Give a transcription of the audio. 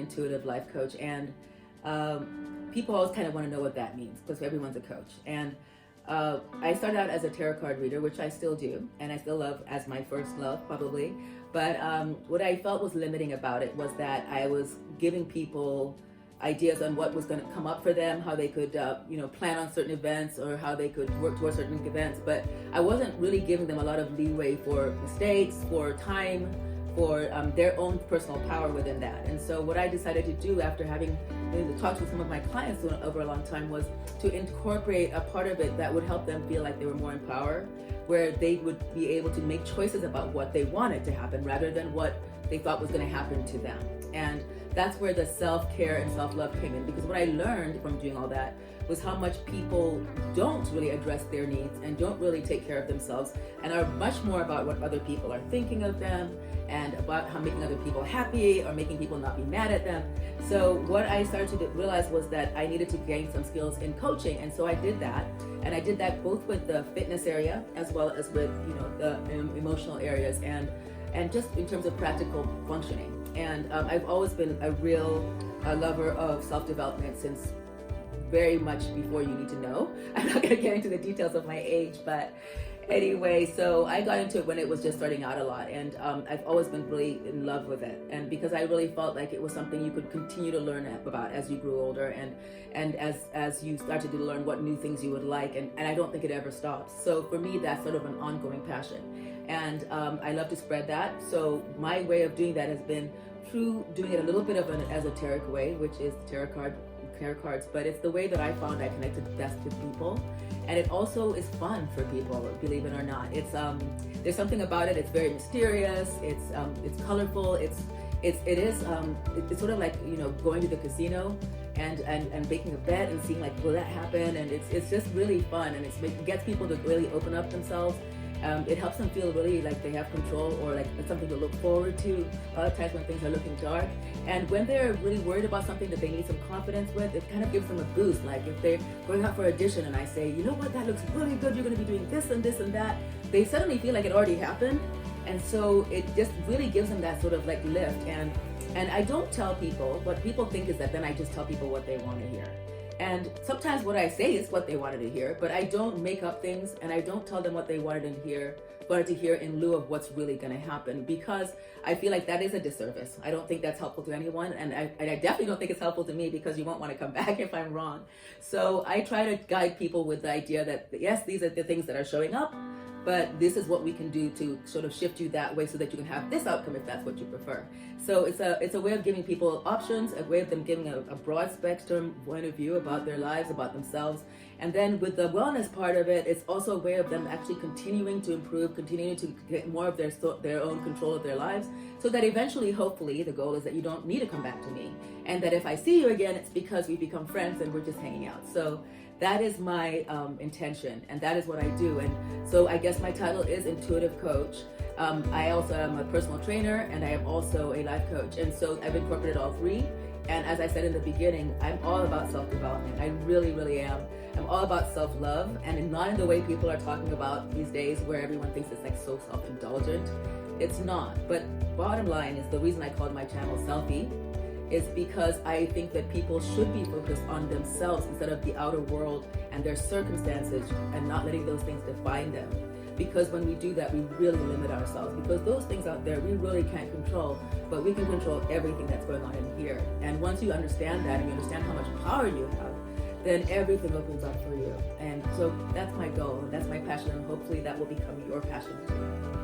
intuitive life coach, and people always kind of want to know what that means because everyone's a coach. And I started out as a tarot card reader, which I still do, and I still love as my first love, probably. But what I felt was limiting about it was that I was giving people ideas on what was going to come up for them, how they could, plan on certain events or how they could work towards certain events. But I wasn't really giving them a lot of leeway for mistakes, for time, for their own personal power within that. And so what I decided to do after having talked with some of my clients over a long time was to incorporate a part of it that would help them feel like they were more in power, where they would be able to make choices about what they wanted to happen rather than what they thought was going to happen to them. And that's where the self-care and self-love came in, because what I learned from doing all that was how much people don't really address their needs and don't really take care of themselves and are much more about what other people are thinking of them and about how making other people happy or making people not be mad at them. So what I started to realize was that I needed to gain some skills in coaching, and so I did that. And I did that both with the fitness area as well as with the emotional areas and just in terms of practical functioning. And I've always been a real lover of self-development since very much before you need to know. I'm not going to get into the details of my age, but anyway, so I got into it when it was just starting out a lot, and I've always been really in love with it. And because I really felt like it was something you could continue to learn about as you grew older, and as you started to learn what new things you would like, and I don't think it ever stops. So for me, that's sort of an ongoing passion, and I love to spread that. So my way of doing that has been through doing it a little bit of an esoteric way, which is tarot cards, but it's the way that I found I connected best with people. And it also is fun for people, believe it or not. It's there's something about it. It's very mysterious. It's colorful. It's sort of like going to the casino and making a bet and seeing like, will that happen? And it's just really fun, and it gets people to really open up themselves. It helps them feel really like they have control, or like it's something to look forward to. A lot of times when things are looking dark, and when they're really worried about something that they need some confidence with, it kind of gives them a boost. Like if they're going out for audition and I say, you know what, that looks really good, you're going to be doing this and this and that, they suddenly feel like it already happened. And so it just really gives them that sort of like lift. And I don't tell people, what people think is that then I just tell people what they want to hear. And sometimes what I say is what they wanted to hear, but I don't make up things, and I don't tell them what they wanted to hear in lieu of what's really going to happen, because I feel like that is a disservice. I don't think that's helpful to anyone, and I definitely don't think it's helpful to me, because you won't want to come back if I'm wrong. So I try to guide people with the idea that yes, these are the things that are showing up, but this is what we can do to sort of shift you that way so that you can have this outcome if that's what you prefer. So it's a way of giving people options, a way of them giving a broad spectrum point of view about their lives, about themselves. And then with the wellness part of it, it's also a way of them actually continuing to improve, continuing to get more of their own control of their lives, so that eventually, hopefully, the goal is that you don't need to come back to me. And that if I see you again, it's because we become friends and we're just hanging out. So that is my intention, and that is what I do. And so I guess my title is Intuitive Coach. I also am a personal trainer, and I am also a life coach. And so I've incorporated all three. And as I said in the beginning, I'm all about self-development. I really, really am. I'm all about self-love, and not in the way people are talking about these days where everyone thinks it's like so self-indulgent. It's not. But bottom line is, the reason I called my channel Selfie is because I think that people should be focused on themselves instead of the outer world and their circumstances, and not letting those things define them. Because when we do that, we really limit ourselves, because those things out there we really can't control, but we can control everything that's going on in here. And once you understand that, and you understand how much power you have, then everything opens up for you. And so that's my goal, and that's my passion, and hopefully that will become your passion too.